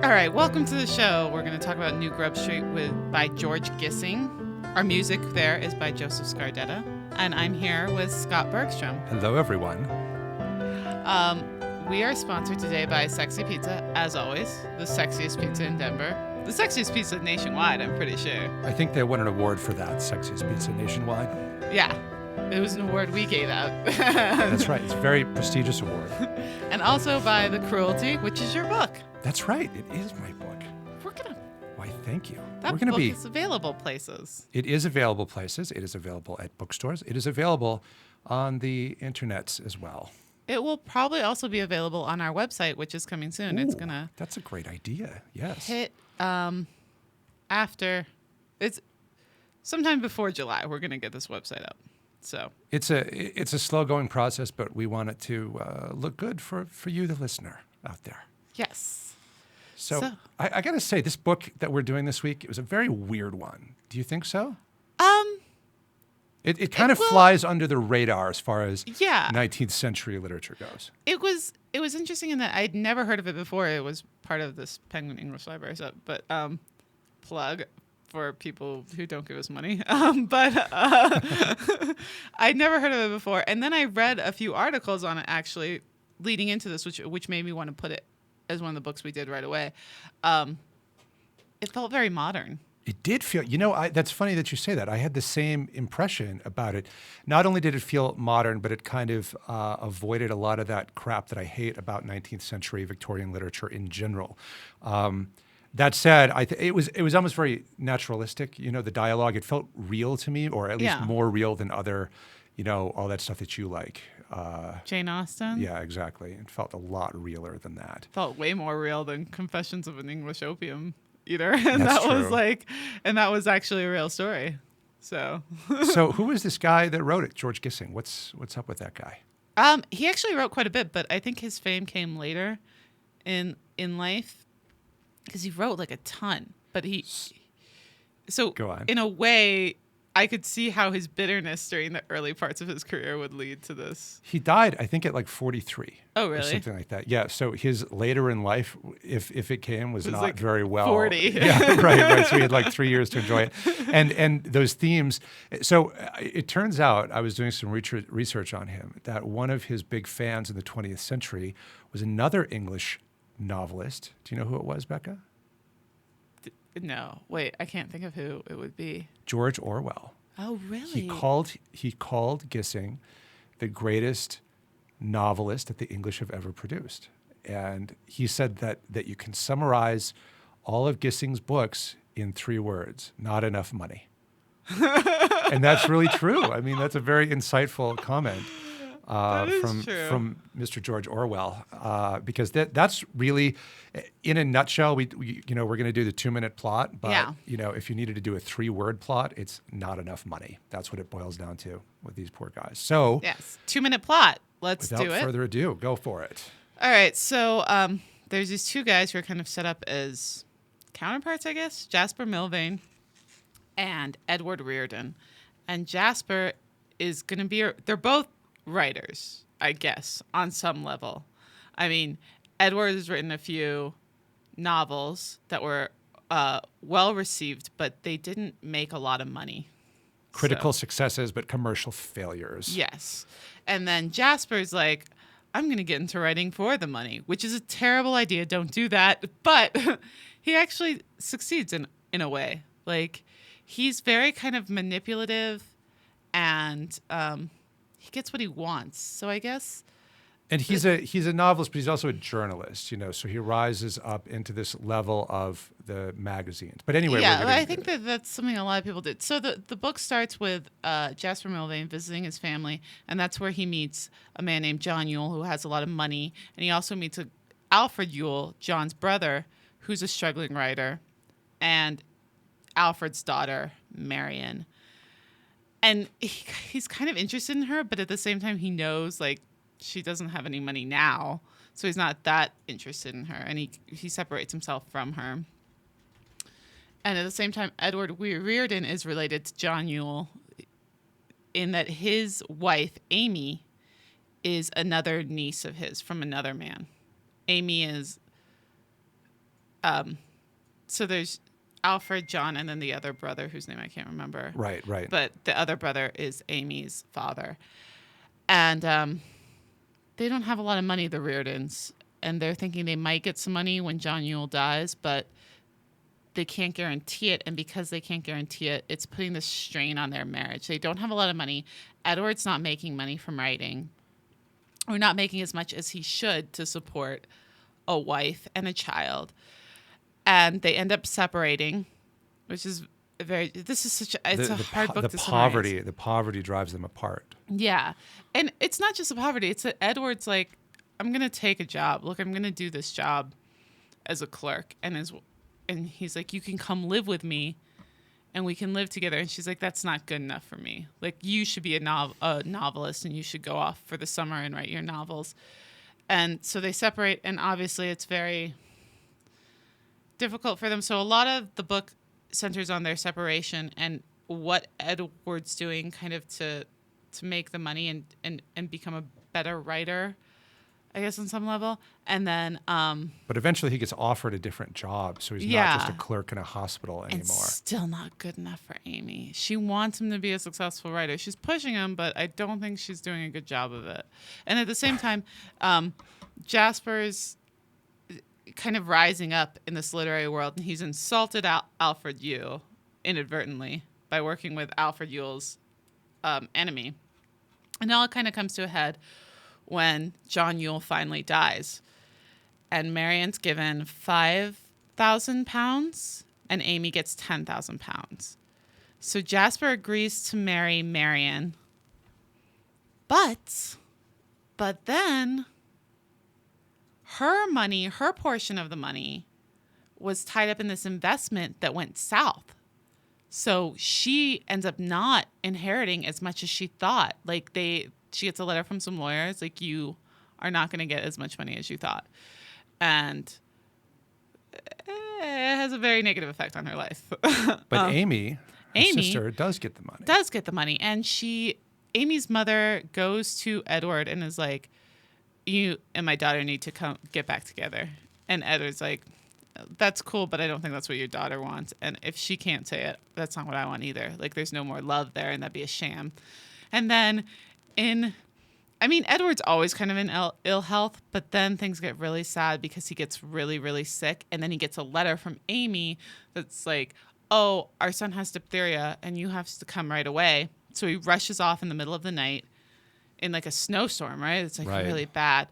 All right, welcome to the show. We're going to talk about New Grub Street by George Gissing. Our music there is by Joseph Scardetta, and I'm here with Scott Bergstrom. Hello, everyone. We are sponsored today by Sexy Pizza, as always, the sexiest pizza in Denver. The sexiest pizza nationwide, I'm pretty sure. I think they won an award for that, Sexiest Pizza Nationwide. Yeah, it was an award we gave out. That's right. It's a very prestigious award. And also by The Cruelty, which is your book. That's right. It is my book. We're going to... Why, thank you. That book is available places. It is available places. It is available at bookstores. It is available on the internets as well. It will probably also be available on our website, which is coming soon. Ooh, it's going to... That's a great idea. Yes. Hit after... It's sometime before July. We're going to get this website up. So it's a slow-going process, but we want it to look good for you, the listener out there. Yes. So I got to say, this book that we're doing this week, it was a very weird one. Do you think so? It kind of flies under the radar as far as 19th century literature goes. It was interesting in that I'd never heard of it before. It was part of this Penguin English Library stuff, but plug for people who don't give us money. But I'd never heard of it before. And then I read a few articles on it actually leading into this, which made me want to put it as one of the books we did right away. It felt very modern. It did feel, that's funny that you say that. I had the same impression about it. Not only did it feel modern, but it kind of avoided a lot of that crap that I hate about 19th century Victorian literature in general. That said, it was almost very naturalistic. The dialogue, it felt real to me, or at least more real than other, all that stuff that you like. Jane Austen? Yeah, exactly. It felt a lot realer than that. Felt way more real than Confessions of an English Opium eater. And That's true. that was actually a real story. So So who is this guy that wrote it? George Gissing. What's up with that guy? He actually wrote quite a bit, but I think his fame came later in life because he wrote like a ton. But Go on. In a way, I could see how his bitterness during the early parts of his career would lead to this. He died, I think, at like 43. Oh, really? Or something like that. Yeah. So his later in life, if it came, was not like very well. 40. Yeah, right. So he had like 3 years to enjoy it. And those themes. So it turns out, I was doing some research on him, that one of his big fans in the 20th century was another English novelist. Do you know who it was, Becca? No. Wait, I can't think of who it would be. George Orwell. Oh, really? He called Gissing the greatest novelist that the English have ever produced. And he said that you can summarize all of Gissing's books in 3 words: not enough money. And that's really true. I mean, that's a very insightful comment from Mr. George Orwell, because that's really, in a nutshell, we're going to do the 2-minute plot, but if you needed to do a 3-word plot, it's not enough money. That's what it boils down to with these poor guys. So yes, 2-minute plot. Let's do it. Without further ado, go for it. All right. So there's these 2 guys who are kind of set up as counterparts, I guess, Jasper Milvain and Edward Reardon. And Jasper is going to be, they're both writers, I guess, on some level. I mean, Edward has written a few novels that were well received, but they didn't make a lot of money. Critical successes, but commercial failures. Yes. And then Jasper's like, I'm going to get into writing for the money, which is a terrible idea. Don't do that. But he actually succeeds in a way. Like, he's very kind of manipulative, and he gets what he wants. So I guess. And he's a novelist, but he's also a journalist, so he rises up into this level of the magazines. But anyway, I think that's something a lot of people did. So the book starts with Jasper Milvain visiting his family, and that's where he meets a man named John Yule who has a lot of money, and he also meets Alfred Yule, John's brother, who's a struggling writer, and Alfred's daughter, Marion. And he's kind of interested in her, but at the same time, he knows she doesn't have any money now, so he's not that interested in her, and he separates himself from her. And at the same time, Edward Reardon is related to John Yule in that his wife, Amy, is another niece of his from another man. Amy is so there's Alfred, John, and then the other brother whose name I can't remember. Right, right. But the other brother is Amy's father. And they don't have a lot of money, the Reardons. And they're thinking they might get some money when John Yule dies, but they can't guarantee it. And because they can't guarantee it, it's putting this strain on their marriage. They don't have a lot of money. Edward's not making money from writing, or not making as much as he should to support a wife and a child. And they end up separating, which is this is such a, it's a hard book to summarize. The poverty drives them apart. Yeah. And it's not just the poverty. It's that Edward's like, I'm going to take a job. Look, I'm going to do this job as a clerk. And he's like, you can come live with me and we can live together. And she's like, that's not good enough for me. Like, you should be a novelist and you should go off for the summer and write your novels. And so they separate, and obviously it's very difficult for them. So a lot of the book centers on their separation and what Edward's doing kind of to make the money and become a better writer, I guess, on some level. And then but eventually he gets offered a different job, so he's not just a clerk in a hospital anymore. And still not good enough for Amy. She wants him to be a successful writer. She's pushing him, but I don't think she's doing a good job of it. And at the same time, Jasper's kind of rising up in this literary world, and he's insulted Alfred Yule inadvertently by working with Alfred Yule's enemy. And it all kind of comes to a head when John Yule finally dies. And Marian's given £5,000 and Amy gets £10,000. So Jasper agrees to marry Marian. But then her money, her portion of the money, was tied up in this investment that went south. So she ends up not inheriting as much as she thought. Like, she gets a letter from some lawyers, like, you are not going to get as much money as you thought. And it has a very negative effect on her life. But Amy, her sister, does get the money. And Amy's mother goes to Edward and is like, you and my daughter need to come get back together. And Edward's like, that's cool, but I don't think that's what your daughter wants. And if she can't say it, that's not what I want either. Like, there's no more love there, and that'd be a sham. And then Edward's always kind of in ill health, but then things get really sad because he gets really, really sick. And then he gets a letter from Amy that's like, oh, our son has diphtheria and you have to come right away. So he rushes off in the middle of the night in like a snowstorm, right? It's like really bad.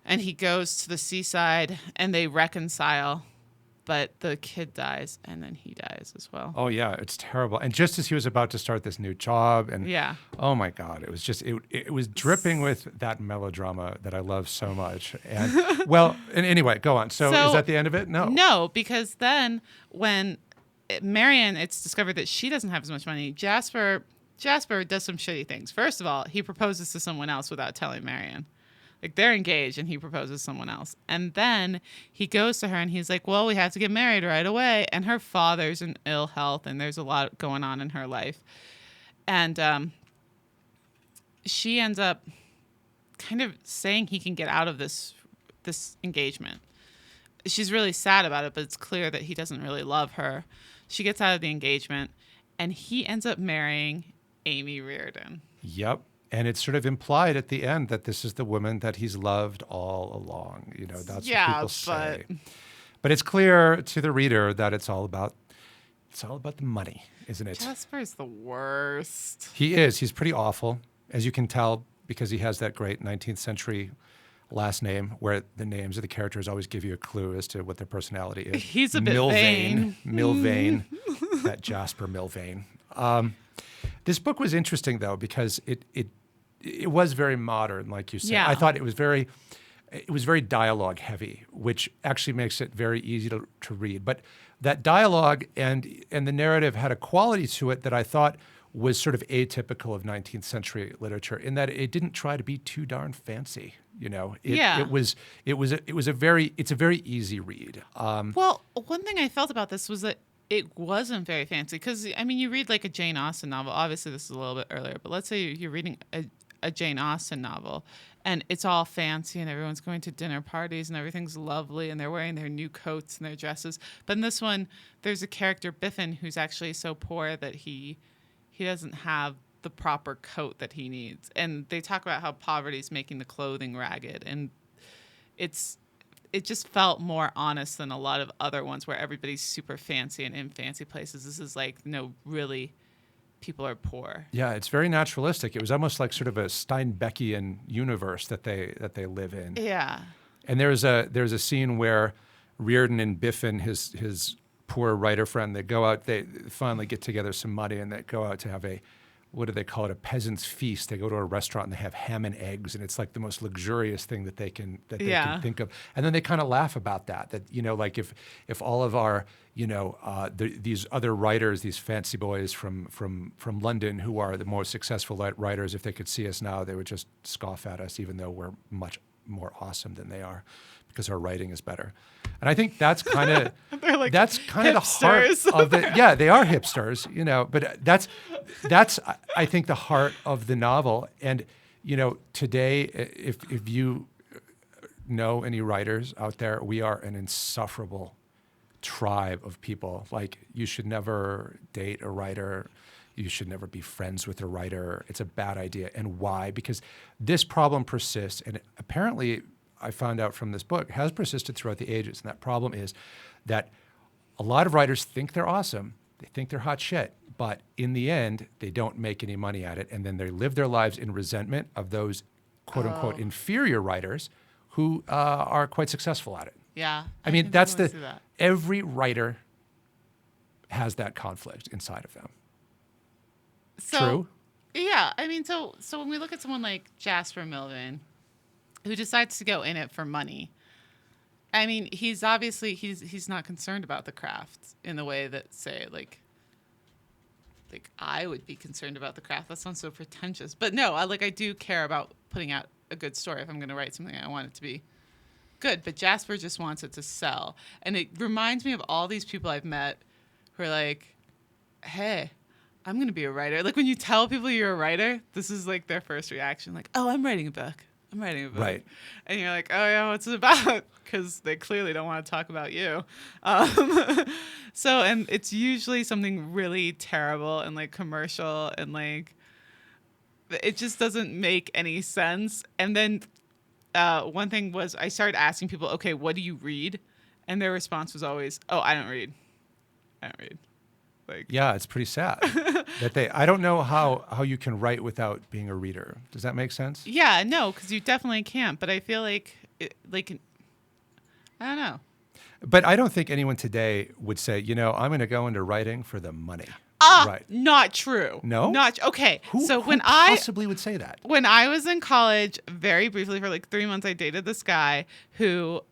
And he goes to the seaside and they reconcile, but the kid dies and then he dies as well. Oh yeah, it's terrible. And just as he was about to start this new job, and oh my God, it was just it was dripping with that melodrama that I love so much. And and anyway, go on. So is that the end of it? No, because then when Marian, it's discovered that she doesn't have as much money. Jasper does some shitty things. First of all, he proposes to someone else without telling Marian. Like, they're engaged and he proposes to someone else. And then he goes to her and he's like, well, we have to get married right away. And her father's in ill health and there's a lot going on in her life. And she ends up kind of saying he can get out of this engagement. She's really sad about it, but it's clear that he doesn't really love her. She gets out of the engagement and he ends up marrying Amy Reardon. Yep. And it's sort of implied at the end that this is the woman that he's loved all along. You know, that's what people say. But it's clear to the reader that it's all about the money, isn't it? Jasper's the worst. He is. He's pretty awful, as you can tell, because he has that great 19th century last name where the names of the characters always give you a clue as to what their personality is. He's a bit vain. Milvain. That Jasper Milvain. This book was interesting, though, because it was very modern, like you said. Yeah. I thought it was very dialogue heavy, which actually makes it very easy to read. But that dialogue and the narrative had a quality to it that I thought was sort of atypical of 19th century literature, in that it didn't try to be too darn fancy. You know, it's a very easy read. Well, one thing I felt about this was that it wasn't very fancy, because you read like a Jane Austen novel. Obviously, this is a little bit earlier, but let's say you're reading a Jane Austen novel, and it's all fancy and everyone's going to dinner parties and everything's lovely and they're wearing their new coats and their dresses. But in this one, there's a character, Biffin, who's actually so poor that he doesn't have the proper coat that he needs. And they talk about how poverty is making the clothing ragged, and it just felt more honest than a lot of other ones where everybody's super fancy and in fancy places. This is like, no, really, people are poor. Yeah, it's very naturalistic. It was almost like sort of a Steinbeckian universe that they live in. Yeah. And there's a scene where Reardon and Biffin, his poor writer friend, they go out, they finally get together some money and they go out to have what do they call it, a peasant's feast. They go to a restaurant and they have ham and eggs, and it's like the most luxurious thing that they can think of. And then they kind of laugh about that, like if all of our, these other writers, these fancy boys from London who are the most successful writers, if they could see us now, they would just scoff at us, even though we're much more awesome than they are, because our writing is better. And I think that's kind of like the heart of the they are hipsters, but that's I think the heart of the novel. And today, if you know any writers out there, we are an insufferable tribe of people. Like, you should never date a writer. You should never be friends with a writer. It's a bad idea. And why? Because this problem persists, and apparently, I found out from this book, has persisted throughout the ages. And that problem is that a lot of writers think they're awesome. They think they're hot shit. But in the end, they don't make any money at it. And then they live their lives in resentment of those quote unquote inferior writers who are quite successful at it. Yeah. I mean, every writer has that conflict inside of them. True? Yeah. I mean, so when we look at someone like Jasper Milvain, who decides to go in it for money, I mean, he's obviously he's not concerned about the craft in the way that, say, like I would be concerned about the craft. That sounds so pretentious, but no, I do care about putting out a good story. If I'm going to write something, I want it to be good. But Jasper just wants it to sell, and it reminds me of all these people I've met who are like, "Hey, I'm going to be a writer." Like, when you tell people you're a writer, this is like their first reaction, like, "Oh, I'm writing a book. I'm writing a book." Right. And you're like, "Oh yeah, what's it about?" Because they clearly don't want to talk about you. And it's usually something really terrible and like commercial, and like it just doesn't make any sense. And then one thing was, I started asking people, "Okay, what do you read?" And their response was always, "Oh, I don't read. I don't read." Like, yeah, it's pretty sad that I don't know how you can write without being a reader. Does that make sense? Yeah, no, because you definitely can't. But I feel like I don't know. But I don't think anyone today would say, I'm going to go into writing for the money. Right. Not true. No? Okay. Who when possibly would say that? When I was in college, very briefly for like 3 months, I dated this guy who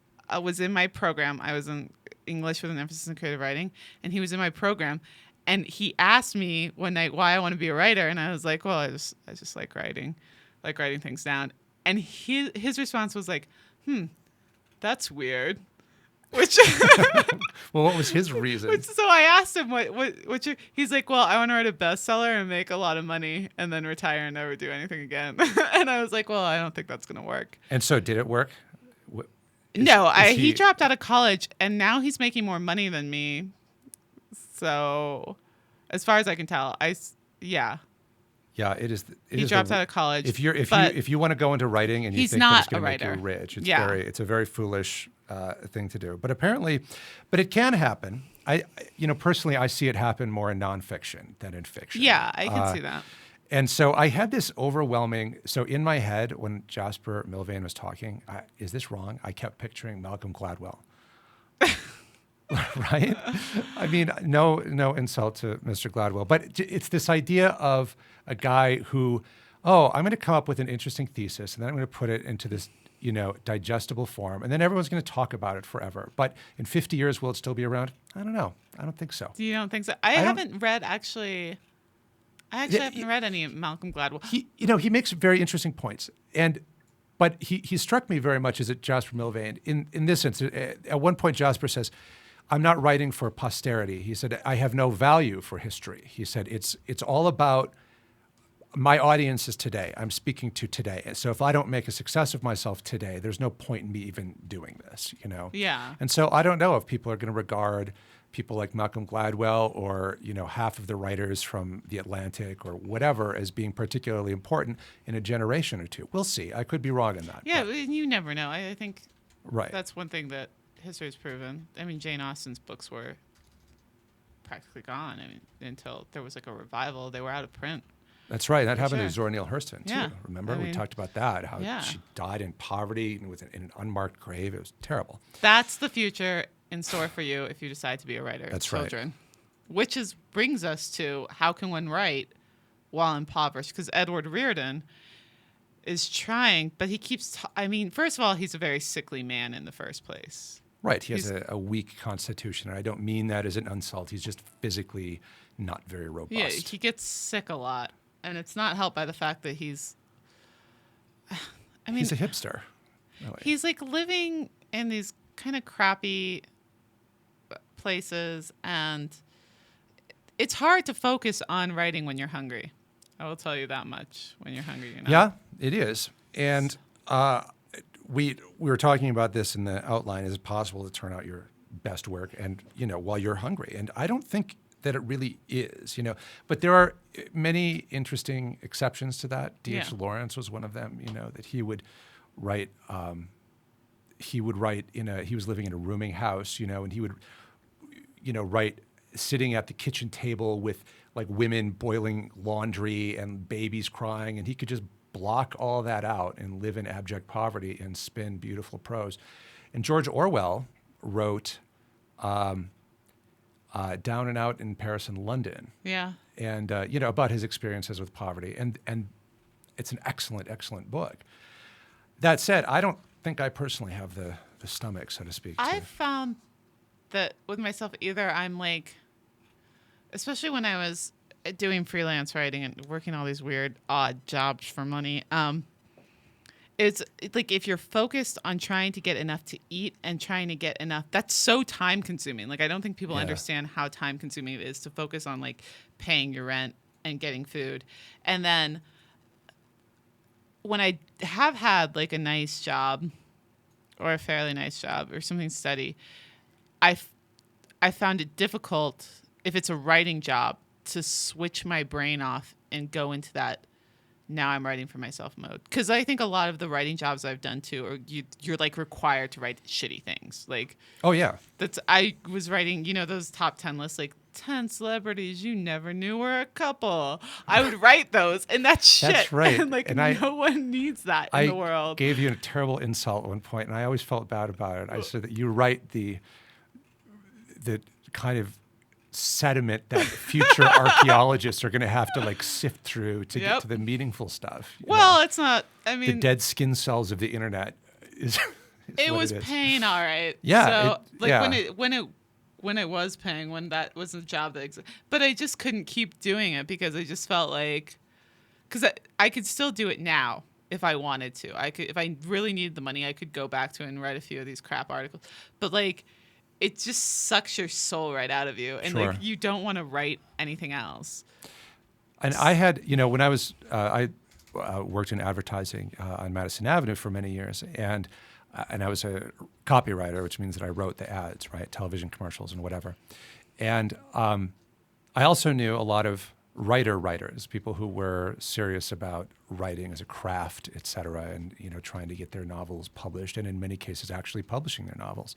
was in my program. I was in English with an emphasis in creative writing, and he was in my program. And he asked me one night why I want to be a writer, and I was like, "Well, I just like writing things down." And his response was like, "That's weird." Which well, what was his reason? So I asked him he's like, "Well, I want to write a bestseller and make a lot of money and then retire and never do anything again." And I was like, "Well, I don't think that's going to work." And so did it work? He dropped out of college, and now he's making more money than me. So, as far as I can tell, yeah, it is. He dropped out of college. If you want to go into writing and you think that it's going to make you rich, it's a very foolish thing to do. But apparently, it can happen. Personally, I see it happen more in nonfiction than in fiction. Yeah, I can see that. And so I had this overwhelming. So in my head, when Jasper Milvain was talking, is this wrong? I kept picturing Malcolm Gladwell. Right? I mean, no insult to Mr. Gladwell, but it's this idea of a guy who, I'm going to come up with an interesting thesis, and then I'm going to put it into this, digestible form, and then everyone's going to talk about it forever. But in 50 years, will it still be around? I don't know. I don't think so. You don't think so? I haven't read actually. I haven't read any Malcolm Gladwell. He makes very interesting points, but he struck me very much as a Jasper Milvain in this instance. At one point, Jasper says, "I'm not writing for posterity." He said, "I have no value for history." He said, it's all about my audience is today. I'm speaking to today. So if I don't make a success of myself today, there's no point in me even doing this, you know? Yeah. And so I don't know if people are going to regard people like Malcolm Gladwell or, you know, half of the writers from The Atlantic or whatever as being particularly important in a generation or two. We'll see. I could be wrong in that. Yeah, you never know. I think Right. that's one thing that history has proven. I mean, Jane Austen's books were practically gone. I mean, until there was like a revival, they were out of print. That's right. That happened sure. to Zora Neale Hurston, too. Yeah. Remember? I We mean, talked about that, how yeah. she died in poverty and in an unmarked grave. It was terrible. That's the future in store for you if you decide to be a writer. That's children. Which brings us to how can one write while impoverished? Because Edward Reardon is trying, but he keeps, first of all, he's a very sickly man in the first place. Right. He has a weak constitution. And I don't mean that as an insult. He's just physically not very robust. Yeah, he gets sick a lot. And it's not helped by the fact that he's a hipster. Really. He's like living in these kind of crappy places, and it's hard to focus on writing when you're hungry. I will tell you that much. When you're hungry, you're not. Yeah, it is. And we were talking about this in the outline. Is it possible to turn out your best work and, you know, while you're hungry? And I don't think that it really is, you know. But there are many interesting exceptions to that. D.H. Lawrence was one of them, you know, that he would write. He was living in a rooming house, you know, and he would, you know, write sitting at the kitchen table with like women boiling laundry and babies crying, and he could just block all that out and live in abject poverty and spin beautiful prose. And George Orwell wrote Down and Out in Paris and London. Yeah. And, you know, about his experiences with poverty. And it's an excellent, excellent book. That said, I don't think I personally have the stomach, so to speak. I've found that with myself, either I'm like, especially when I was doing freelance writing and working all these weird, odd jobs for money, it's like if you're focused on trying to get enough to eat and trying to get enough, that's so time consuming. Like, I don't think people understand how time consuming it is to focus on like paying your rent and getting food. And then when I have had like a nice job or a fairly nice job or something steady, I found it difficult, if it's a writing job, to switch my brain off and go into that now I'm writing for myself mode. Because I think a lot of the writing jobs I've done too, are you're like required to write shitty things. Like, oh yeah, I was writing, you know, those top 10 lists, like 10 celebrities you never knew were a couple. I would write those, and that's shit. That's right. And like, no one needs that in the world. I gave you a terrible insult at one point, and I always felt bad about it. I said that you write the kind of sediment that future archaeologists are going to have to like sift through to get to the meaningful stuff. Well, know? It's not. I mean, the dead skin cells of the internet is. It was pain, all right. Yeah. So when it was paying, when that was a job that existed, but I just couldn't keep doing it because I just felt like, because I could still do it now if I wanted to. I could, if I really needed the money, I could go back to it and write a few of these crap articles. But like, it just sucks your soul right out of you, and like you don't want to write anything else. And I had, you know, when I was, I worked in advertising on Madison Avenue for many years, and I was a copywriter, which means that I wrote the ads, right, television commercials and whatever. And I also knew a lot of writers, people who were serious about writing as a craft, et cetera, and, you know, trying to get their novels published, and in many cases actually publishing their novels.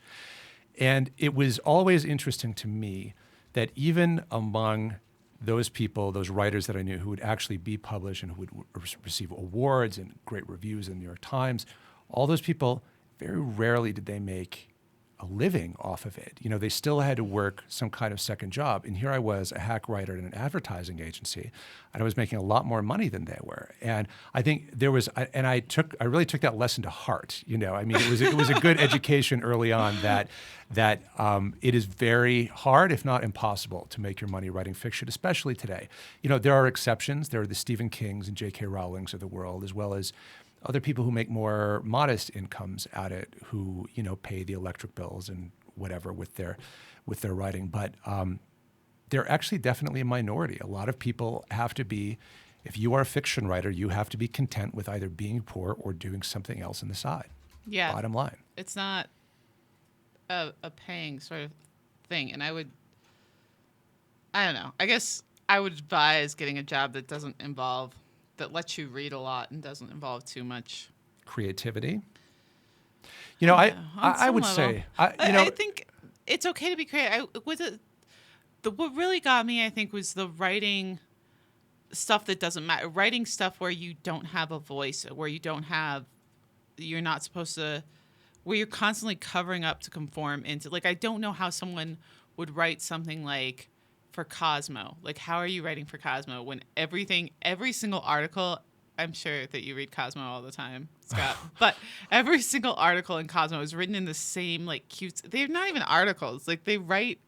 And it was always interesting to me that even among those people, those writers that I knew who would actually be published and who would receive awards and great reviews in the New York Times, all those people, very rarely did they make a living off of it. You know, they still had to work some kind of second job. And here I was, a hack writer in an advertising agency, and I was making a lot more money than they were. And I think there was, and I really took that lesson to heart. You know, I mean, it was a good education early on that it is very hard, if not impossible, to make your money writing fiction, especially today. You know, there are exceptions. There are the Stephen Kings and J.K. Rowlings of the world, as well as other people who make more modest incomes at it, who, you know, pay the electric bills and whatever with their writing. But they're actually definitely a minority. A lot of people have to be If you are a fiction writer, you have to be content with either being poor or doing something else on the side. Yeah. Bottom line. It's not a paying sort of thing. And I don't know. I guess I would advise getting a job that that lets you read a lot and doesn't involve too much Creativity. You know, I would say, I think it's okay to be creative. What really got me, I think, was the writing stuff that doesn't matter. Writing stuff where you don't have a voice, where you're not supposed to, where you're constantly covering up to conform into. Like, I don't know how someone would write something like for Cosmo. Like, how are you writing for Cosmo when every single article, I'm sure that you read Cosmo all the time, Scott, but every single article in Cosmo is written in the same, like, cute, they're not even articles. Like, they write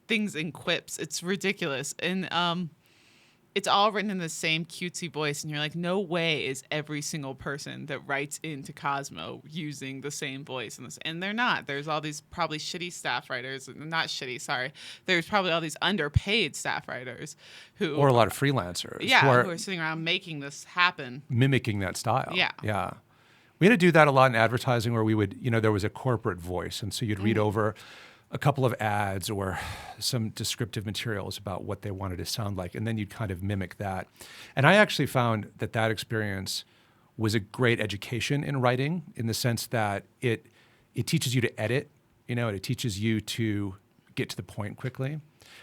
things in quips. It's ridiculous. And it's all written in the same cutesy voice. And you're like, no way is every single person that writes into Cosmo using the same voice. And they're not. There's all these probably shitty staff writers. Not shitty, sorry. There's probably all these underpaid staff writers who... Or a lot of freelancers. Yeah, who are sitting around making this happen. Mimicking that style. Yeah. Yeah. We had to do that a lot in advertising where we would, there was a corporate voice. And so you'd read over a couple of ads or some descriptive materials about what they wanted to sound like, and then you'd kind of mimic that. And I actually found that experience was a great education in writing, in the sense that it teaches you to edit, and it teaches you to get to the point quickly.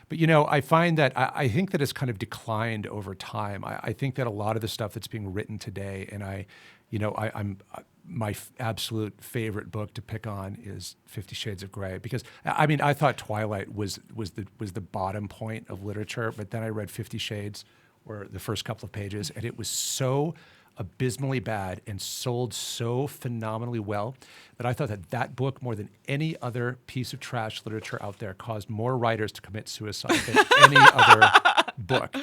But, I find that I think that it's kind of declined over time. I think that a lot of the stuff that's being written today, and I'm my absolute favorite book to pick on is 50 Shades of Grey, because I thought Twilight was the bottom point of literature, but then I read 50 Shades, or the first couple of pages, and it was so abysmally bad and sold so phenomenally well that I thought that book, more than any other piece of trash literature out there, caused more writers to commit suicide than any other book.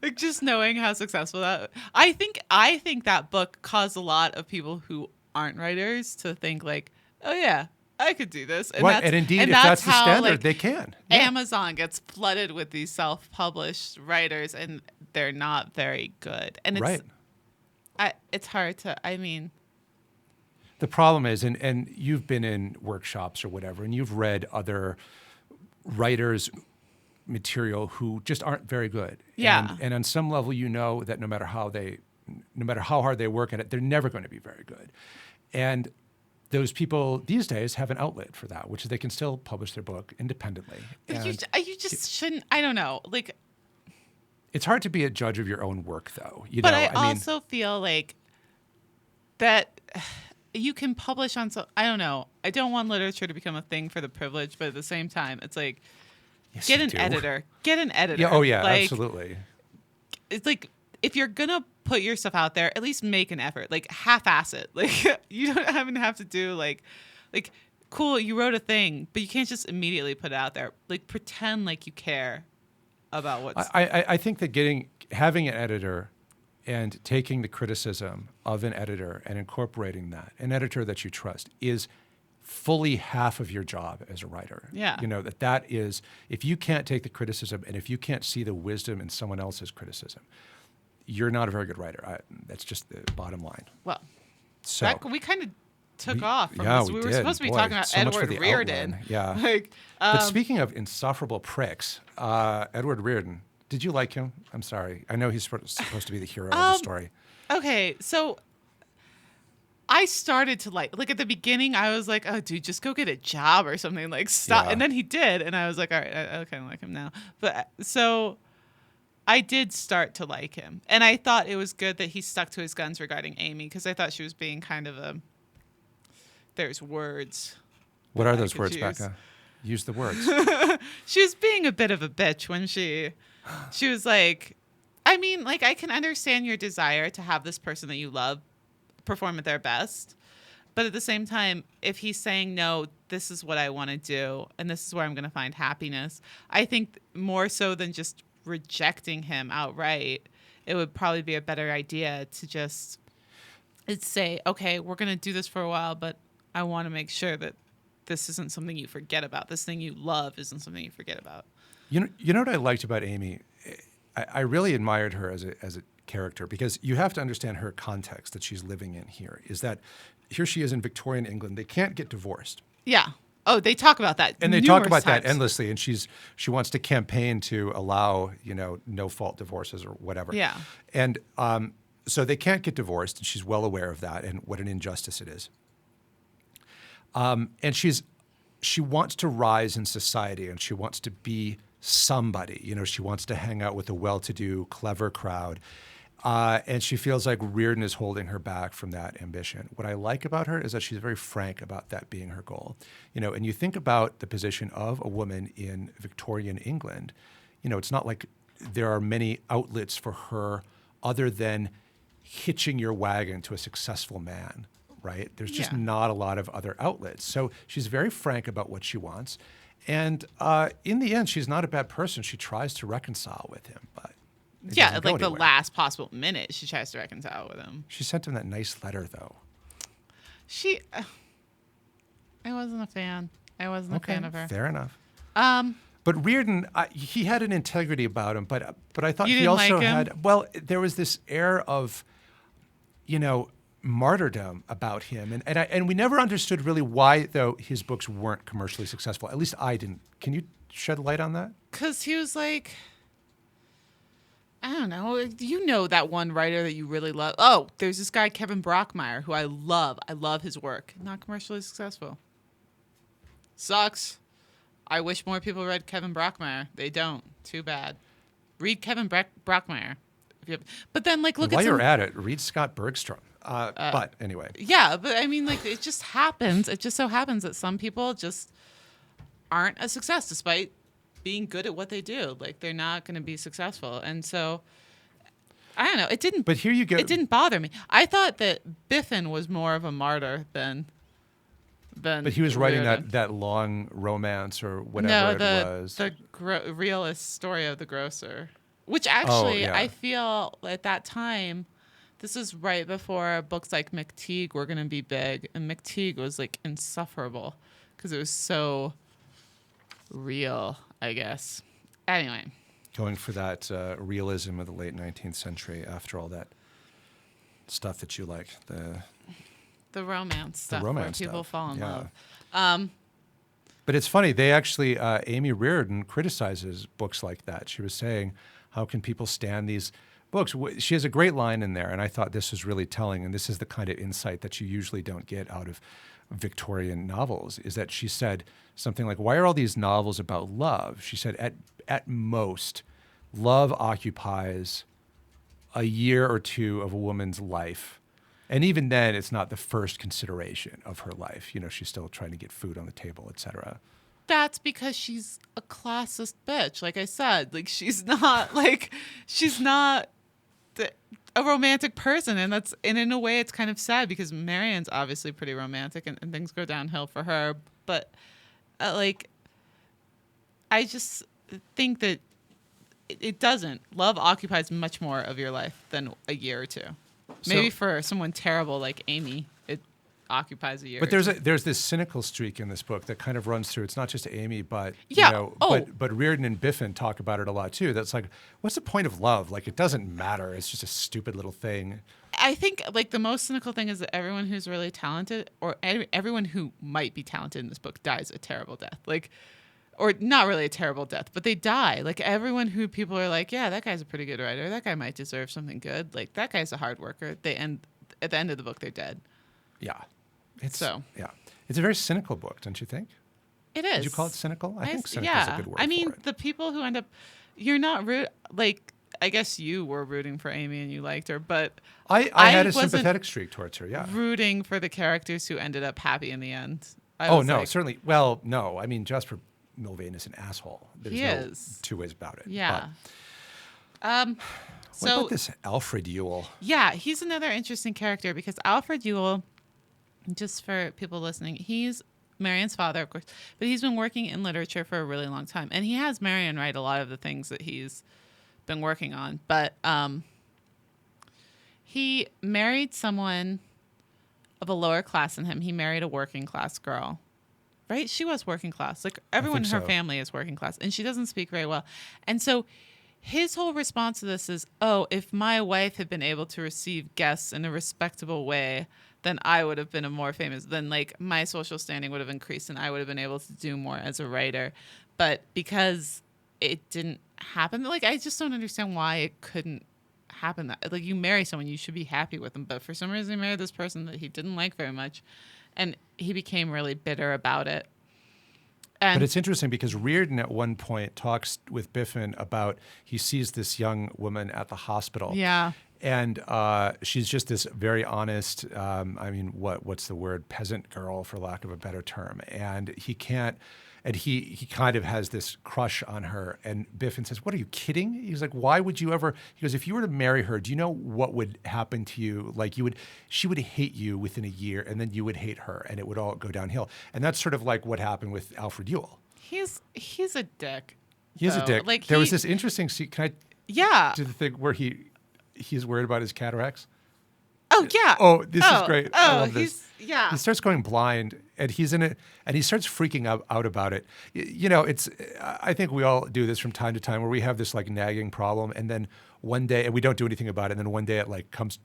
Like, just knowing how successful I think that book caused a lot of people who aren't writers to think like, oh yeah, I could do this. And right, and indeed, if that's the standard, they can. Yeah. Amazon gets flooded with these self-published writers, and they're not very good. And it's hard to. The problem is, and you've been in workshops or whatever, and you've read other writers' material who just aren't very good. Yeah. And on some level, that no matter how hard they work at it, they're never going to be very good. And those people these days have an outlet for that, which is they can still publish their book independently. But you just shouldn't. I don't know. Like, it's hard to be a judge of your own work, though. But I also feel like that you can publish on. I don't know. I don't want literature to become a thing for the privileged, but at the same time, it's like, yes, get an editor. Get an editor. Yeah. Oh, yeah. Like, absolutely. It's like, if you're gonna put your stuff out there, at least make an effort. Like, half-ass it. Like, you don't even have to do like, cool, you wrote a thing, but you can't just immediately put it out there. Like, pretend like you care about what's. I think that having an editor and taking the criticism of an editor and incorporating that, an editor that you trust, is fully half of your job as a writer. Yeah. That is, if you can't take the criticism and if you can't see the wisdom in someone else's criticism, you're not a very good writer. That's just the bottom line. Well, so we kind of took off from this. We were supposed to be talking about Edward Reardon. Outline. Yeah. But speaking of insufferable pricks, Edward Reardon, did you like him? I'm sorry. I know he's supposed to be the hero of the story. Okay, so I started to like at the beginning, I was like, oh, dude, just go get a job or something. Like, stop. Yeah. And then he did. And I was like, all right, I kind of like him now. But so I did start to like him. And I thought it was good that he stuck to his guns regarding Amy, because I thought she was being kind of there's words. What are those words, Becca? Use the words. She was being a bit of a bitch when she was like, I can understand your desire to have this person that you love perform at their best. But at the same time, if he's saying, no, this is what I want to do, and this is where I'm going to find happiness, I think more so than just rejecting him outright, it would probably be a better idea to just say, okay, we're going to do this for a while, but I want to make sure that this isn't something you forget about. This thing you love isn't something you forget about. You know what I liked about Amy? I really admired her as a character, because you have to understand her context that she's living in here. Is that here she is in Victorian England. They can't get divorced. Yeah. Oh, they talk about that. And they talk about numerous that endlessly. And she wants to campaign to allow, no fault divorces or whatever. Yeah. And so they can't get divorced, and she's well aware of that and what an injustice it is. And she wants to rise in society, and she wants to be somebody. She wants to hang out with a well-to-do, clever crowd. And she feels like Reardon is holding her back from that ambition. What I like about her is that she's very frank about that being her goal. And you think about the position of a woman in Victorian England, it's not like there are many outlets for her other than hitching your wagon to a successful man, right? There's just not a lot of other outlets. So she's very frank about what she wants. And in the end, she's not a bad person. She tries to reconcile with him, but it doesn't go like the anywhere. last possible minute she tries to reconcile with him. She sent him that nice letter, though. I wasn't a fan. I wasn't a fan of her. Fair enough. But Reardon, he had an integrity about him, but I thought You he didn't also like him? had, well, there was this air of, martyrdom about him. And we never understood really why, though, his books weren't commercially successful. At least I didn't. Can you shed light on that? Because he was like, I don't know. That one writer that you really love. Oh, there's this guy, Kevin Brockmeyer, who I love. I love his work. Not commercially successful. Sucks. I wish more people read Kevin Brockmeyer. They don't. Too bad. Read Kevin Brockmeyer. But then, look While at you're at it, read Scott Bergstrom. But anyway. Yeah, but I mean, it just happens. It just so happens that some people just aren't a success despite being good at what they do. They're not going to be successful. And so, I don't know. It didn't. But here you go. It didn't bother me. I thought that Biffen was more of a martyr than. But he was writing Reardon. that long romance or whatever it was. the realist story of the grocer, which actually yeah. I feel at that time, this is right before books like McTeague were going to be big, and McTeague was insufferable because it was so real, I guess. Anyway. Going for that realism of the late 19th century after all that stuff that you like, The romance stuff where people fall in love. But it's funny, they actually, Amy Reardon criticizes books like that. She was saying, how can people stand these books? She has a great line in there, and I thought this was really telling, and this is the kind of insight that you usually don't get out of Victorian novels, is that she said something like, why are all these novels about love? She said, at most, love occupies a year or two of a woman's life. And even then, it's not the first consideration of her life. She's still trying to get food on the table, et cetera. That's because she's a classist bitch. Like I said, she's not a romantic person, and in a way it's kind of sad because Marianne's obviously pretty romantic, and things go downhill for her. But I just think that it doesn't. Love occupies much more of your life than a year or two. Maybe for someone terrible like Amy, it occupies a year. But there's this cynical streak in this book that kind of runs through. It's not just Amy, but but Reardon and Biffen talk about it a lot too. That's what's the point of love? It doesn't matter. It's just a stupid little thing. I think the most cynical thing is that everyone who's really talented, or everyone who might be talented in this book, dies a terrible death. Or not really a terrible death, but they die. Everyone who people are yeah, that guy's a pretty good writer. That guy might deserve something good. That guy's a hard worker. They end at the end of the book, they're dead. Yeah. It's a very cynical book, don't you think? It is. Did you call it cynical? I think cynical is a good word I mean, for it. the people who end up, you're not I guess you were rooting for Amy and you liked her, but I had a sympathetic streak towards her, yeah. Rooting for the characters who ended up happy in the end. Certainly. Well, no. I mean, Jasper Milvain is an asshole. There's no two ways about it. Yeah. What about this Alfred Ewell? Yeah, he's another interesting character because Alfred Ewell, just for people listening, he's Marianne's father, of course, but he's been working in literature for a really long time. And he has Marianne write a lot of the things that he's been working on. But he married someone of a lower class than him. He married a working class girl. Right? She was working class. Everyone in her family is working class, and she doesn't speak very well. And so his whole response to this is, oh, if my wife had been able to receive guests in a respectable way, then I would have been a more famous, then like my social standing would have increased and I would have been able to do more as a writer. But because it didn't happen, like I just don't understand why it couldn't happen. That like you marry someone, you should be happy with them. But for some reason he married this person that he didn't like very much. And he became really bitter about it. But And it's interesting because Reardon at one point talks with Biffen about he sees this young woman at the hospital. yeah. And she's just this very honest, what's the word? Peasant girl, for lack of a better term. And he can't, and he kind of has this crush on her. And Biffen says, "What, are you kidding?" He's like, "Why would you ever?" He goes, "If you were to marry her, do you know what would happen to you? Like she would hate you within a year, and then you would hate her, and it would all go downhill." And that's sort of like what happened with Alfred Ewell. He's a dick. He is a though. dick. Like There was this interesting scene. Can I yeah. do the thing where he's worried about his cataracts? Oh yeah. Oh, this is great. I love this. Yeah. He starts going blind, and he's in it, and he starts freaking out about it. You know, it's. I think we all do this from time to time, where we have this like nagging problem, and then one day, and we don't do anything about it, and then one day it like comes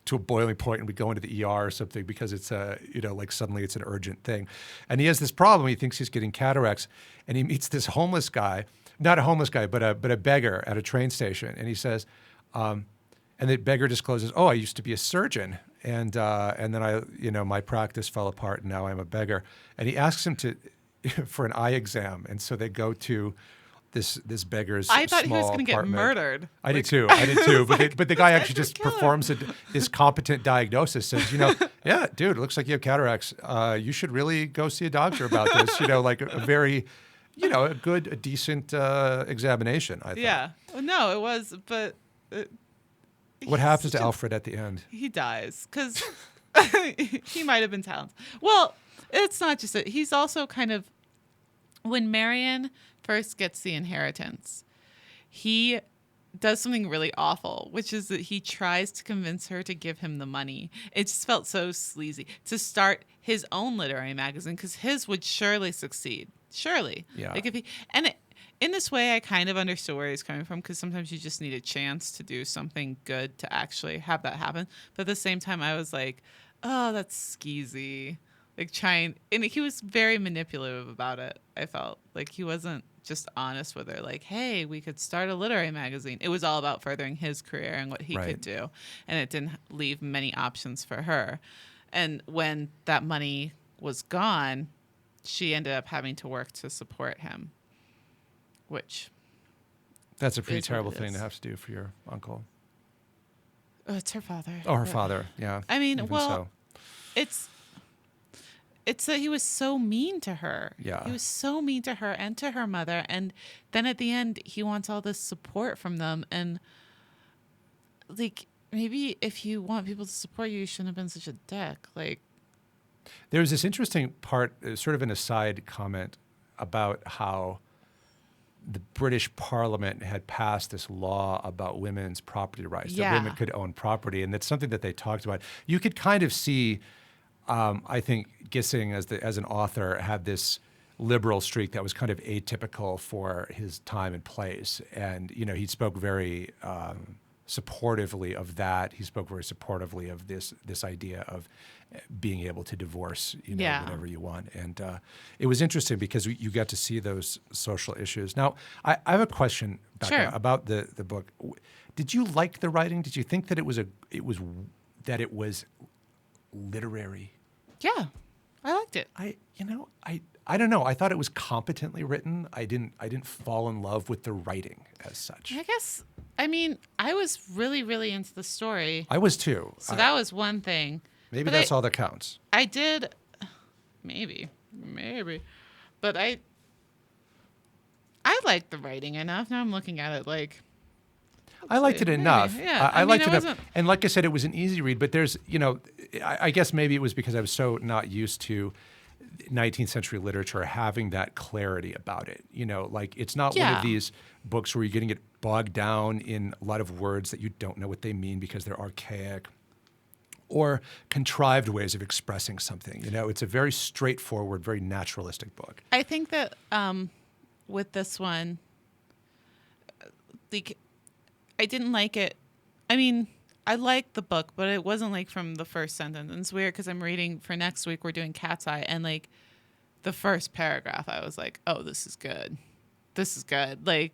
to a boiling point, and we go into the ER or something because it's like suddenly it's an urgent thing, and he has this problem. He thinks he's getting cataracts, and he meets this homeless guy, not a homeless guy, but a beggar at a train station, and he says. And the beggar discloses, "Oh, I used to be a surgeon, and then my practice fell apart, and now I'm a beggar." And he asks him for an eye exam, and so they go to this beggar's. I thought he was going to get murdered. I did too. But the guy actually just performs this competent diagnosis. Says, "Yeah, dude, it looks like you have cataracts. You should really go see a doctor about this." Like a very, a decent examination. I thought. Yeah. Well, no, it was, but. What happens to Alfred at the end? He dies because he might have been talented. Well, it's not just it. He's also kind of, when Marion first gets the inheritance, he does something really awful, which is that he tries to convince her to give him the money. It just felt so sleazy to start his own literary magazine because his would surely succeed. Surely. Yeah. Like in this way, I kind of understood where he's coming from because sometimes you just need a chance to do something good to actually have that happen. But at the same time, I was like, oh, that's skeezy. Like and he was very manipulative about it. I felt like he wasn't just honest with her. Like, hey, we could start a literary magazine. It was all about furthering his career and what he could do. And it didn't leave many options for her. And when that money was gone, she ended up having to work to support him. Which that's a pretty terrible thing to have to do for your uncle. Oh, it's her father. Oh, her father. Yeah. I mean, Even well, so. it's that he was so mean to her. Yeah. He was so mean to her and to her mother, and then at the end, he wants all this support from them. And like, maybe if you want people to support you, you shouldn't have been such a dick. Like, there was this interesting part, sort of an aside comment about how the British Parliament had passed this law about women's property rights, that women could own property, and that's something that they talked about. You could kind of see, I think, Gissing as an author had this liberal streak that was kind of atypical for his time and place, and he spoke very supportively of that. He spoke very supportively of this idea of being able to divorce, whenever you want. And it was interesting because you got to see those social issues. Now, I have a question, Becca, about the book. Did you like the writing? Did you think that it was literary? Yeah, I liked it. I don't know. I thought it was competently written. I didn't fall in love with the writing as such. I guess, I mean, I was really, really into the story. I was too. So that was one thing. Maybe that's all that counts. I did, maybe, but I liked the writing enough. Now I'm looking at it like. I liked it enough. Yeah, I liked it enough. And like I said, it was an easy read, but there's, I guess maybe it was because I was so not used to 19th century literature having that clarity about it. Like it's not one of these books where you're going to get bogged down in a lot of words that you don't know what they mean because they're archaic or contrived ways of expressing something. It's a very straightforward, very naturalistic book. I think that with this one, like I didn't like it. I mean, I liked the book, but it wasn't like from the first sentence. And it's weird because I'm reading for next week. We're doing Cat's Eye, and like the first paragraph, I was like, "Oh, this is good. This is good." Like,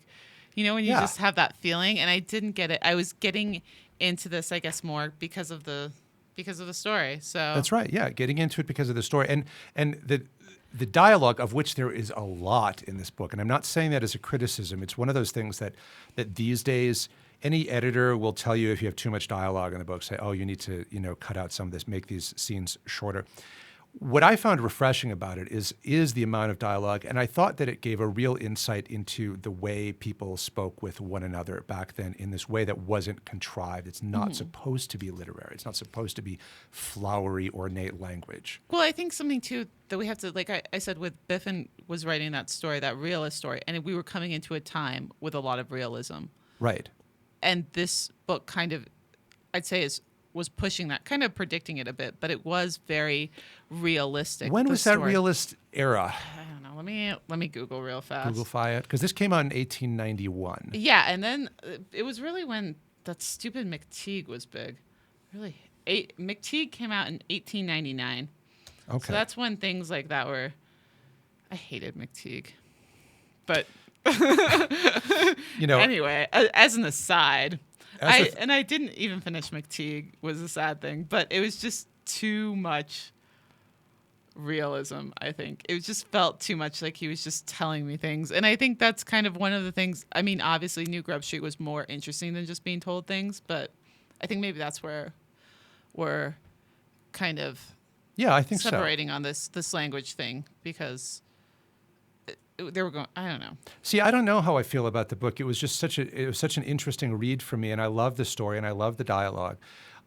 when you Yeah. just have that feeling, and I didn't get it. I was getting into this, I guess, more because of the story. So That's right. Yeah, getting into it because of the story and the dialogue, of which there is a lot in this book. And I'm not saying that as a criticism. It's one of those things that these days any editor will tell you if you have too much dialogue in the book, say, "Oh, you need to cut out some of this, make these scenes shorter." What I found refreshing about it is the amount of dialogue, and I thought that it gave a real insight into the way people spoke with one another back then in this way that wasn't contrived. It's not supposed to be literary. It's not supposed to be flowery, ornate language. Well, I think something too that we have to, like I said, with Biffen was writing that story, that realist story, and we were coming into a time with a lot of realism. Right. And this book kind of, I'd say, was pushing that, kind of predicting it a bit, but it was very realistic. When the was that story. realist era? I don't know. Let me Google real fast. Googlefy it, because this came out in 1891. Yeah, and then it was really when that stupid McTeague was big. Really, McTeague came out in 1899. Okay. So that's when things like that were. I hated McTeague, but anyway, as an aside, I didn't even finish McTeague, was a sad thing, but it was just too much realism. I think it just felt too much like he was just telling me things, and I think that's kind of one of the things. I mean, obviously, New Grub Street was more interesting than just being told things, but I think maybe that's where we're kind of I think separating on this language thing, because they were going. I don't know. See, I don't know how I feel about the book. It was just such an interesting read for me, and I love the story and I love the dialogue.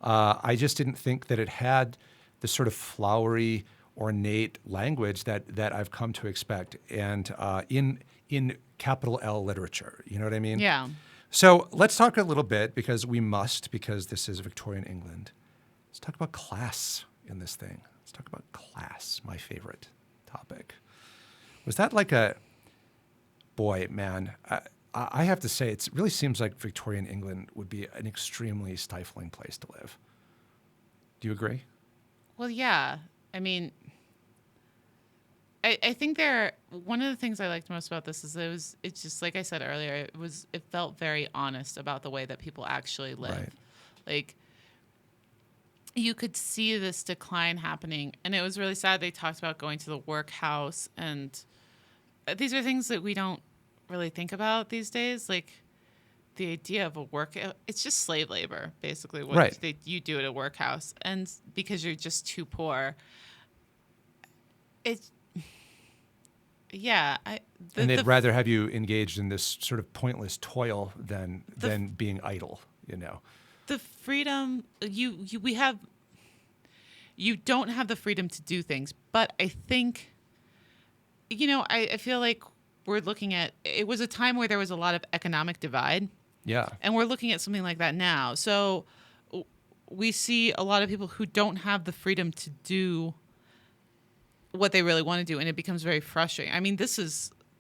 I just didn't think that it had the sort of flowery, ornate language that I've come to expect, and in capital L literature. You know what I mean? Yeah. So let's talk a little bit, because this is Victorian England. Let's talk about class in this thing. Let's talk about class, my favorite topic. Was that like boy, man, I have to say, it really seems like Victorian England would be an extremely stifling place to live. Do you agree? Well, yeah. I mean, I think one of the things I liked most about this is it's just, like I said earlier, it felt very honest about the way that people actually live. Right. Like, you could see this decline happening, and it was really sad. They talked about going to the workhouse, and these are things that we don't really think about these days. Like, the idea of it's just slave labor, basically, what Right. you do at a workhouse, and because you're just too poor. And they'd rather have you engaged in this sort of pointless toil than being idle, The freedom we have, you don't have the freedom to do things, but I think, I feel like we're looking at, it was a time where there was a lot of economic divide. Yeah. And we're looking at something like that now. So we see a lot of people who don't have the freedom to do what they really want to do, and it becomes very frustrating. I mean, this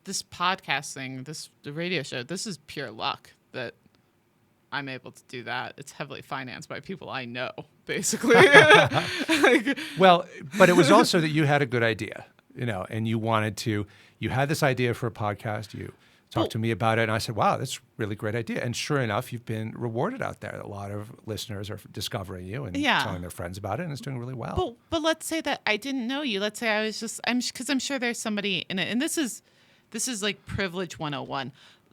podcast thing, the radio show, this is pure luck that I'm able to do that. It's heavily financed by people I know, basically. Well, but it was also that you had a good idea, and you had this idea for a podcast. You talked to me about it, and I said, wow, that's a really great idea. And sure enough, you've been rewarded out there. A lot of listeners are discovering you and telling their friends about it, and it's doing really well. But let's say that I didn't know you. Let's say because I'm sure there's somebody in it, and this is like privilege 101.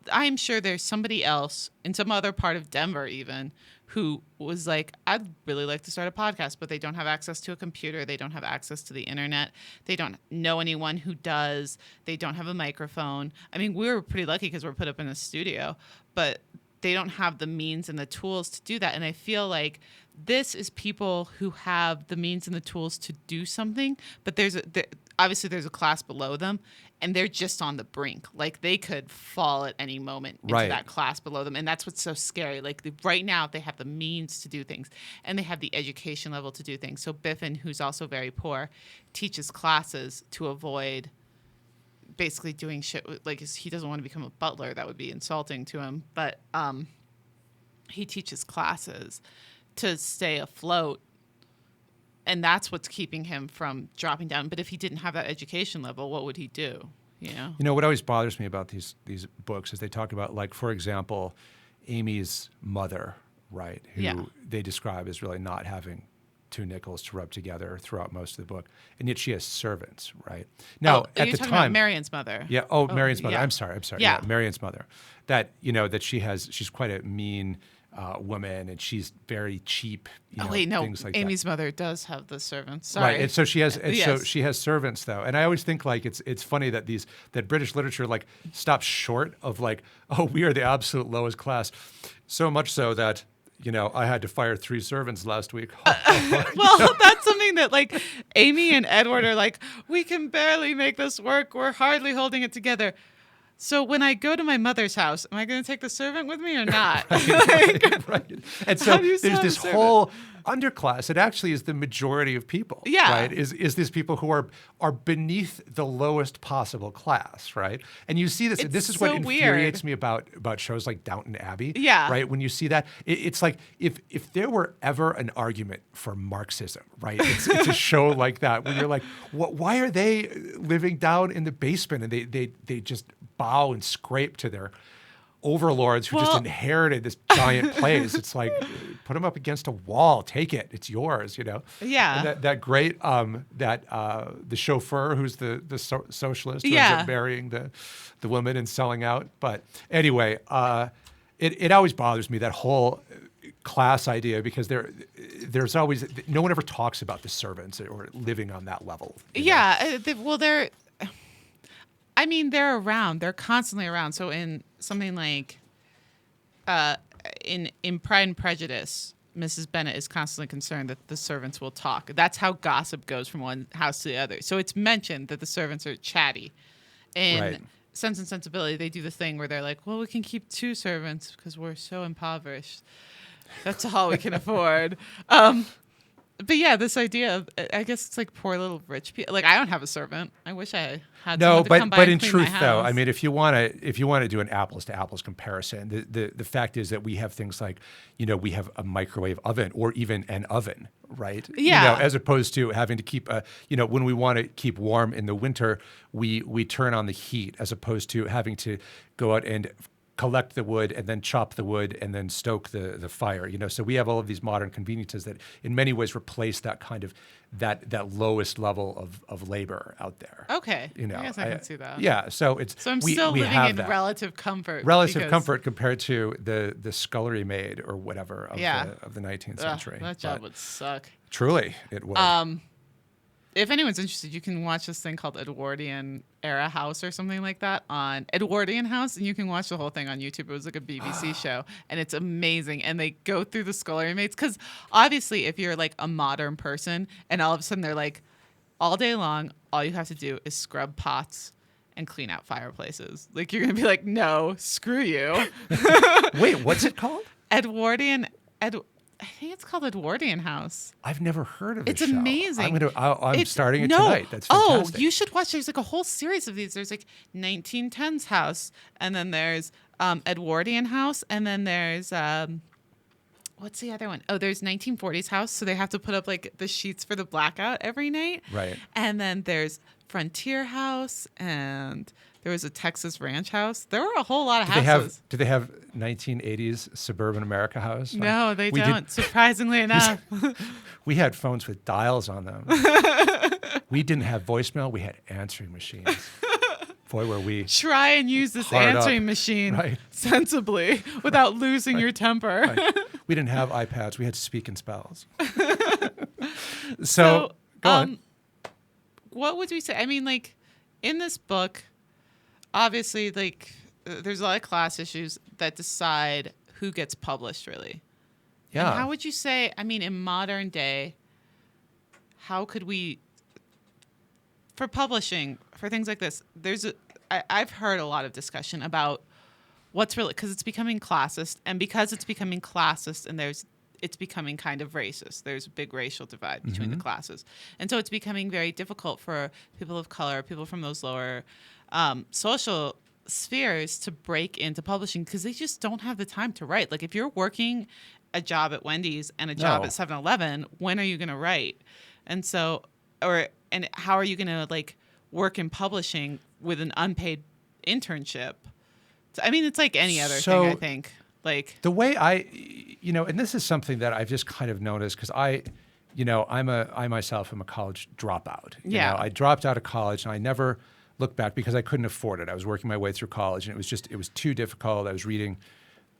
I'm sure there's somebody else in some other part of Denver even who was like, I'd really like to start a podcast, but they don't have access to a computer. They don't have access to the internet. They don't know anyone who does. They don't have a microphone. I mean, we were pretty lucky because we're put up in a studio, but they don't have the means and the tools to do that. And I feel like this is people who have the means and the tools to do something, but obviously there's a class below them, and they're just on the brink. Like, they could fall at any moment into that class below them, and that's what's so scary. Like, right now they have the means to do things, and they have the education level to do things. So Biffen, who's also very poor, teaches classes to avoid basically doing shit. Like, he doesn't want to become a butler. That would be insulting to him. But he teaches classes to stay afloat, and that's what's keeping him from dropping down. But if he didn't have that education level, what would he do? You know, what always bothers me about these books is they talk about, like, for example, Amy's mother, right, who they describe as really not having two nickels to rub together throughout most of the book, and yet she has servants, right? Now, at the time, about Marion's mother. Yeah. Oh, Marion's mother. Yeah. I'm sorry. Yeah. Marion's mother. That, you know, that she's quite a mean woman, and she's very cheap. You know, wait, no. Things like Amy's that. mother does have the servants. Sorry. Right, and so she has, Yes. so she has servants though, and I always think, like, it's funny that that British literature, like, stops short of, like, oh, we are the absolute lowest class, so much so that, you know, I had to fire 3 servants last week. Well, that's something that, like, Amy and Edward are like, we can barely make this work. We're hardly holding it together. So when I go to my mother's house, am I going to take the servant with me or not? Right. And so How do you there's sell this a servant? whole underclass. It actually is the majority of people. Yeah. Right. Is these people who are beneath the lowest possible class, right? And you see this. It's This is what so infuriates me about shows like Downton Abbey. Yeah. Right. When you see that, it's like if there were ever an argument for Marxism, right? It's a show like that when you're like, why are they living down in the basement, and they just bow and scrape to their overlords who just inherited this giant place? It's like, put them up against a wall, take it, it's yours, you know. Yeah. And that great the chauffeur who's the socialist who Yeah. ends up marrying the woman and selling out. But anyway, it always bothers me, that whole class idea, because there's always, no one ever talks about the servants or living on that level. You know? Yeah. They're around. They're constantly around. So in something like in Pride and Prejudice, Mrs. Bennet is constantly concerned that the servants will talk. That's how gossip goes from one house to the other. So it's mentioned that the servants are chatty. In Right. Sense and Sensibility, they do the thing where they're like, well, we can keep 2 servants because we're so impoverished. That's all we can afford. But yeah, this idea of, I guess it's like poor little rich people. Like, I don't have a servant. I wish I had someone to come by but and in clean truth, my though, I house. mean, if you want to do an apples to apples comparison, the fact is that we have things like, you know, we have a microwave oven or even an oven, right? Yeah. You know, as opposed to having to keep when we want to keep warm in the winter, we turn on the heat, as opposed to having to go out and collect the wood and then chop the wood and then stoke the fire, you know. So we have all of these modern conveniences that in many ways replace that kind of that lowest level of labor out there. Okay. You know, I guess I can see that. Yeah. So I'm we still living have in that. relative comfort. Relative because- comfort compared to the scullery maid or whatever of the 19th century. That job But would suck. truly, it would. If anyone's interested, you can watch this thing called Edwardian Era House or something like that on Edwardian House, and you can watch the whole thing on YouTube. It was like a BBC show, and it's amazing. And they go through the scullery maids, because obviously if you're like a modern person and all of a sudden they're like, all day long, all you have to do is scrub pots and clean out fireplaces. Like, you're going to be like, no, screw you. Wait, what's it called? I think it's called Edwardian House. I've never heard of it. It's amazing. I'm starting it tonight. That's fantastic. Oh, you should watch. There's like a whole series of these. There's like 1910s House, and then there's Edwardian House, and then there's what's the other one? Oh, there's 1940s House. So they have to put up like the sheets for the blackout every night. Right. And then there's Frontier House, and there was a Texas Ranch House. There were a whole lot of houses. Do they have 1980s suburban America house? No, they We don't. did- Surprisingly enough. We had phones with dials on them. We didn't have voicemail. We had answering machines. Boy, were we. Try and use this Hard up. answering machine Right. sensibly without losing your temper. Right. We didn't have iPads. We had to speak in spells. So go on. What would we say? I mean, like, in this book, obviously, like, there's a lot of class issues that decide who gets published, really. Yeah. And how would you say, I mean, in modern day, how could we, for publishing, for things like this, I've heard a lot of discussion about what's really, because it's becoming classist, and because it's becoming classist, and it's becoming kind of racist. There's a big racial divide between the classes. And so it's becoming very difficult for people of color, people from those lower social spheres to break into publishing because they just don't have the time to write. Like if you're working a job at Wendy's and a job No. at 7-Eleven, when are you going to write? And so, and how are you going to like work in publishing with an unpaid internship? I mean, it's like any other thing, I think. Like the way and this is something that I've just kind of noticed because I myself am a college dropout. I dropped out of college and I never looked back because I couldn't afford it. I was working my way through college and it was too difficult. I was reading,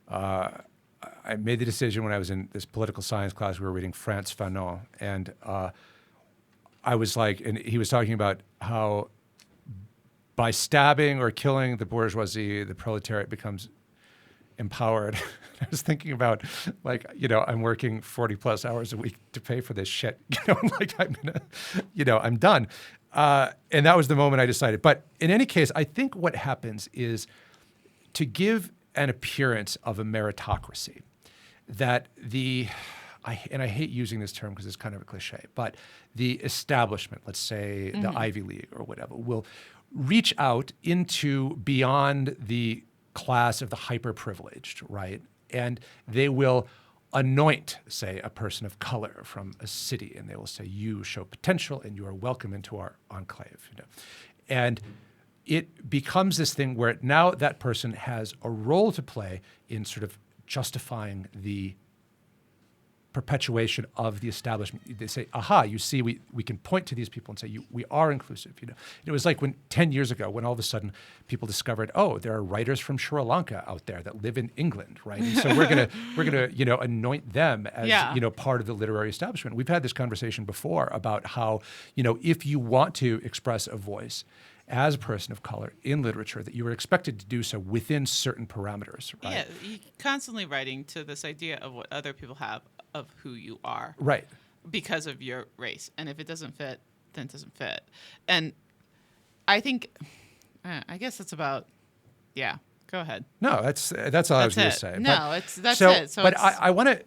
I made the decision when I was in this political science class, we were reading Frantz Fanon, and I was like, and he was talking about how by stabbing or killing the bourgeoisie, the proletariat becomes empowered. I was thinking about like, I'm working 40 plus hours a week to pay for this shit, like I'm done. And that was the moment I decided. But in any case, I think what happens is to give an appearance of a meritocracy that I hate using this term because it's kind of a cliche, but the establishment, let's say the Ivy League or whatever, will reach out into beyond the class of the hyper-privileged, right? And they will anoint, say, a person of color from a city, and they will say, you show potential and you are welcome into our enclave. And it becomes this thing where now that person has a role to play in sort of justifying the perpetuation of the establishment. They say, aha, you see, we can point to these people and say, we are inclusive. It was like when 10 years ago, when all of a sudden people discovered, oh, there are writers from Sri Lanka out there that live in England, right? And so we're gonna anoint them as part of the literary establishment. We've had this conversation before about how if you want to express a voice as a person of color in literature, that you were expected to do so within certain parameters, right? Yeah, you're constantly writing to this idea of what other people have of who you are. Right. Because of your race. And if it doesn't fit, then it doesn't fit. And I think, I guess it's about, go ahead. No, that's all I was going to say. No, that's it. So but I want to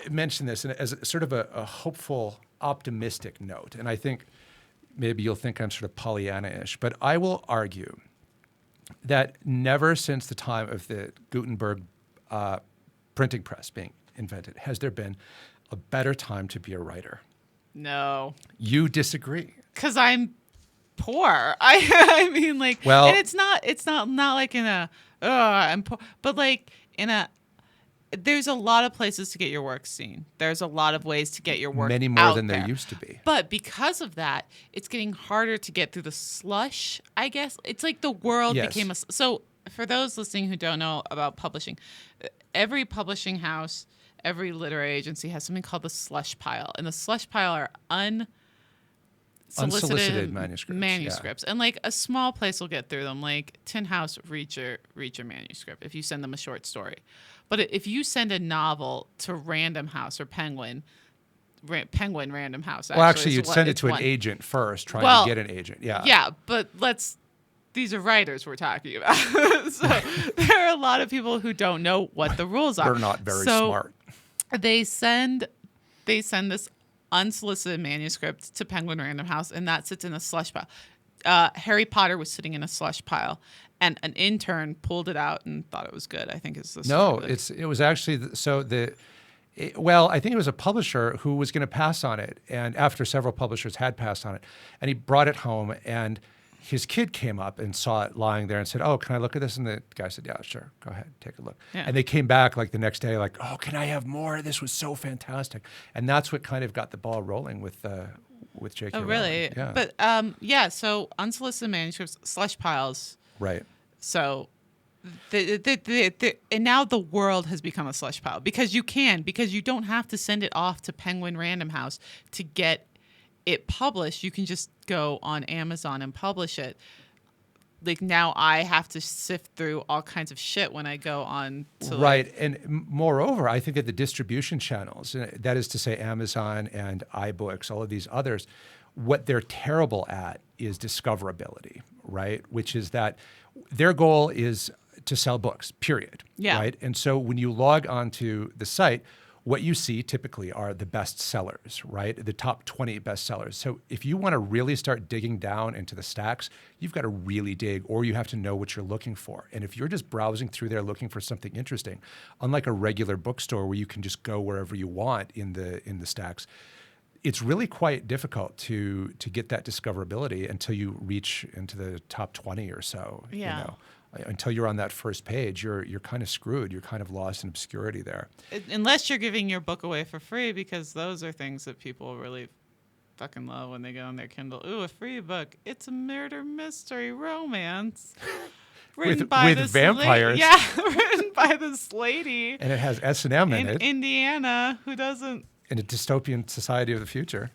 mention this as sort of a hopeful, optimistic note. And I think maybe you'll think I'm sort of Pollyanna-ish, but I will argue that never since the time of the Gutenberg printing press being invented has there been a better time to be a writer. No. You disagree. Because I'm poor. I mean, like, well, and it's not like in a, I'm poor, but like in a, there's a lot of places to get your work seen. There's a lot of ways to get your work many more out than there. there used to be. But because of that, it's getting harder to get through the slush, I guess. It's like the world became a... So for those listening who don't know about publishing, every publishing house, every literary agency has something called the slush pile. And the slush pile are unsolicited manuscripts. And like a small place will get through them, like Tin House read your manuscript if you send them a short story. But if you send a novel to Random House or Penguin Random House, actually you'd send it to an agent first, trying to get an agent. Yeah, but these are writers we're talking about. So there are a lot of people who don't know what the rules are. They're not very smart. They send this unsolicited manuscript to Penguin Random House, and that sits in a slush pile. Harry Potter was sitting in a slush pile, and an intern pulled it out and thought it was good. I think it's the story. No, it was actually I think it was a publisher who was going to pass on it, and after several publishers had passed on it, and he brought it home, and his kid came up and saw it lying there and said, "Oh, can I look at this?" And the guy said, "Yeah, sure, go ahead, take a look." Yeah. And they came back like the next day, like, "Oh, can I have more? This was so fantastic." And that's what kind of got the ball rolling with J.K. Oh, really? Yeah. But so unsolicited manuscripts, slush piles. Right. So, and now the world has become a slush pile because you don't have to send it off to Penguin Random House to get it published. You can just go on Amazon and publish it. Like now I have to sift through all kinds of shit when I go on to right. And moreover, I think that the distribution channels, that is to say Amazon and iBooks, all of these others, what they're terrible at is discoverability, right? Which is that their goal is to sell books, period. Yeah. Right. And so when you log onto the site, what you see typically are the best sellers, right? The top 20 best sellers. So if you want to really start digging down into the stacks, you've got to really dig, or you have to know what you're looking for. And if you're just browsing through there looking for something interesting, unlike a regular bookstore where you can just go wherever you want in the stacks, it's really quite difficult to get that discoverability until you reach into the top 20 or so. Yeah. You know? Until you're on that first page, you're kind of screwed. You're kind of lost in obscurity there. Unless you're giving your book away for free, because those are things that people really fucking love when they go on their Kindle. Ooh, a free book. It's a murder mystery romance. Written by with vampires. Yeah, written by this lady. And it has S&M in it. Indiana, who doesn't. In a dystopian society of the future.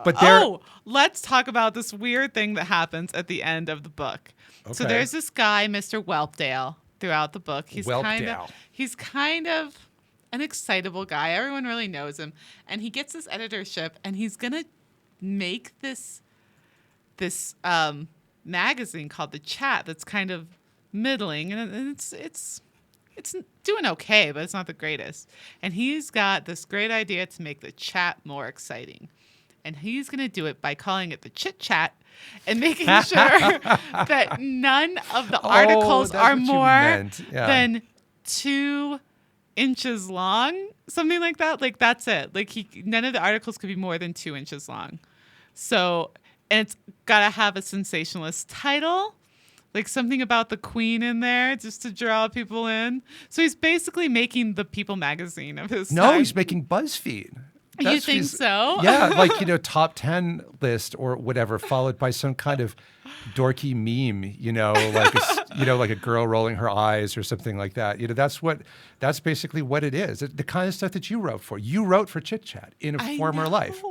But there. Oh, let's talk about this weird thing that happens at the end of the book. Okay. So there's this guy, Mr. Whelpdale, throughout the book. He's Whelpdale. kind of an excitable guy. Everyone really knows him, and he gets this editorship, and he's gonna make this magazine called The Chat that's kind of middling, and it's doing okay, but it's not the greatest. And he's got this great idea to make The Chat more exciting. And he's going to do it by calling it the Chit Chat and making sure that none of the articles are more than 2 inches long, something like that. Like, that's it. Like, none of the articles could be more than 2 inches long. So, and it's got to have a sensationalist title, like something about the Queen in there, just to draw people in. So he's basically making the People magazine of his time. He's making BuzzFeed. You think so? Yeah, like, top 10 list or whatever, followed by some kind of dorky meme, like a girl rolling her eyes or something like that. That's basically what it is. The kind of stuff that you wrote for. You wrote for Chit Chat in a former life.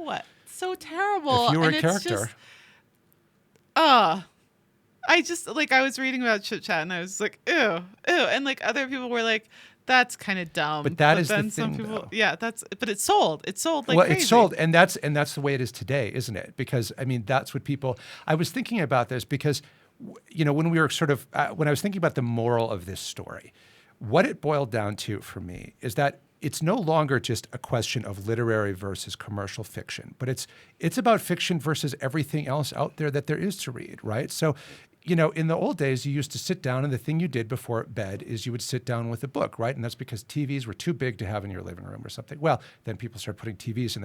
So terrible. If you were a character. I was reading about Chit Chat and I was like, ew. And like other people were like, that's kind of dumb. But that is the thing, though. Yeah, but it's sold. It's sold like crazy. It's sold, and that's the way it is today, isn't it? Because that's what people. I was thinking about this because, when we were when I was thinking about the moral of this story, what it boiled down to for me is that it's no longer just a question of literary versus commercial fiction, but it's about fiction versus everything else out there that there is to read, right? So, in the old days, you used to sit down, and the thing you did before bed is you would sit down with a book, right? And that's because TVs were too big to have in your living room or something. Well, then people started putting TVs in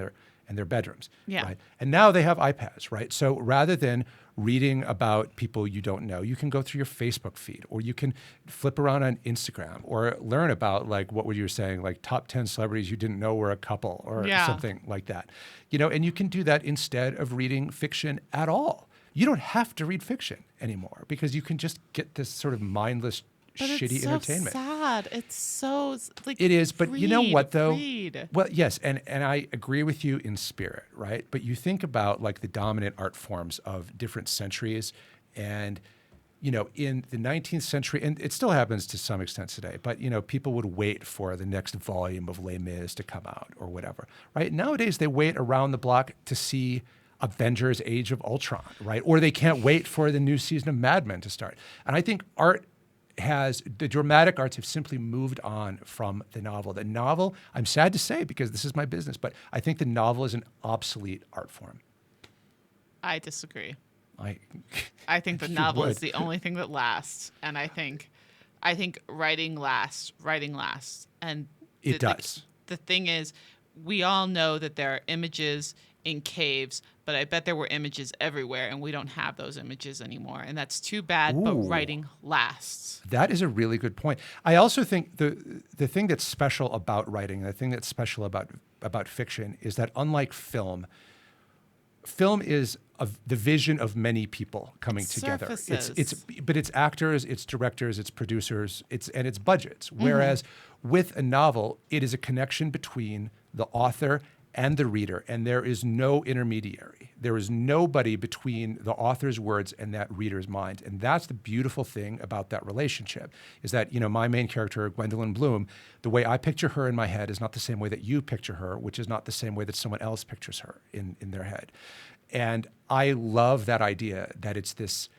their bedrooms, right? And now they have iPads, right? So rather than reading about people you don't know, you can go through your Facebook feed, or you can flip around on Instagram, or learn about, like, what were you saying, like top 10 celebrities you didn't know were a couple, or something like that. And you can do that instead of reading fiction at all. You don't have to read fiction anymore because you can just get this sort of mindless, shitty entertainment. It's so sad. It's so like it is, but you know what though? Read. Well, yes, and I agree with you in spirit, right? But you think about like the dominant art forms of different centuries, and in the 19th century, and it still happens to some extent today, but people would wait for the next volume of Les Mis to come out or whatever, right? Nowadays they wait around the block to see Avengers Age of Ultron, right? Or they can't wait for the new season of Mad Men to start. And I think the dramatic arts have simply moved on from the novel. The novel, I'm sad to say because this is my business, but I think the novel is an obsolete art form. I disagree. I think the novel is the only thing that lasts. And I think writing lasts. And it does. The thing is, we all know that there are images in caves, but I bet there were images everywhere, and we don't have those images anymore. And that's too bad, but writing lasts. That is a really good point. I also think the thing that's special about writing, the thing that's special about fiction is that unlike film is the vision of many people coming together. But it's actors, it's directors, it's producers, it's budgets. Whereas with a novel, it is a connection between the author and the reader, and there is no intermediary. There is nobody between the author's words and that reader's mind. And that's the beautiful thing about that relationship, is that, my main character, Gwendolyn Bloom, the way I picture her in my head is not the same way that you picture her, which is not the same way that someone else pictures her in their head. And I love that idea that it's this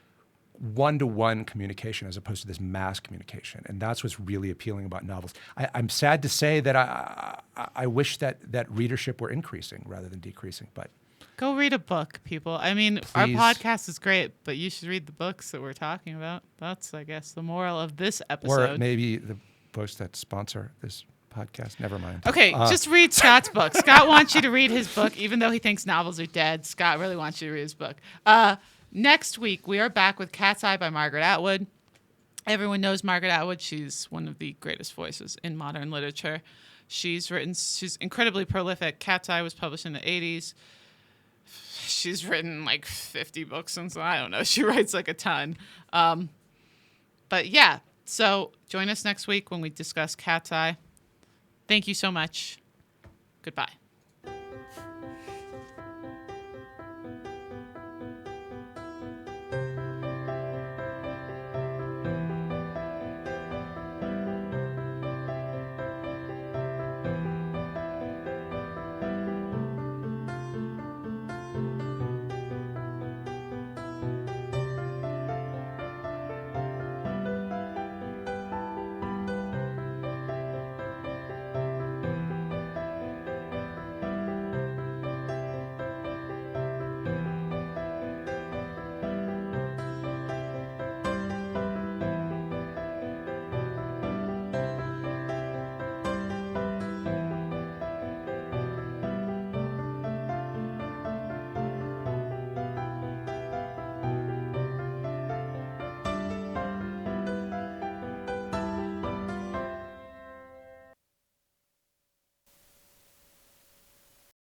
one-to-one communication as opposed to this mass communication. And that's what's really appealing about novels. I'm sad to say that I wish that readership were increasing rather than decreasing, but Go read a book, people. I mean, our please. podcast is great, but you should read the books that we're talking about. That's, I guess, the moral of this episode. Or maybe the books that sponsor this podcast. Never mind. Okay, just read Scott's book. Scott wants you to read his book, even though he thinks novels are dead. Scott really wants you to read his book. Next week, we are back with Cat's Eye by Margaret Atwood. Everyone knows Margaret Atwood. She's one of the greatest voices in modern literature. She's incredibly prolific. Cat's Eye was published in the 80s. She's written like 50 books since, I don't know. She writes like a ton. But yeah, so join us next week when we discuss Cat's Eye. Thank you so much. Goodbye.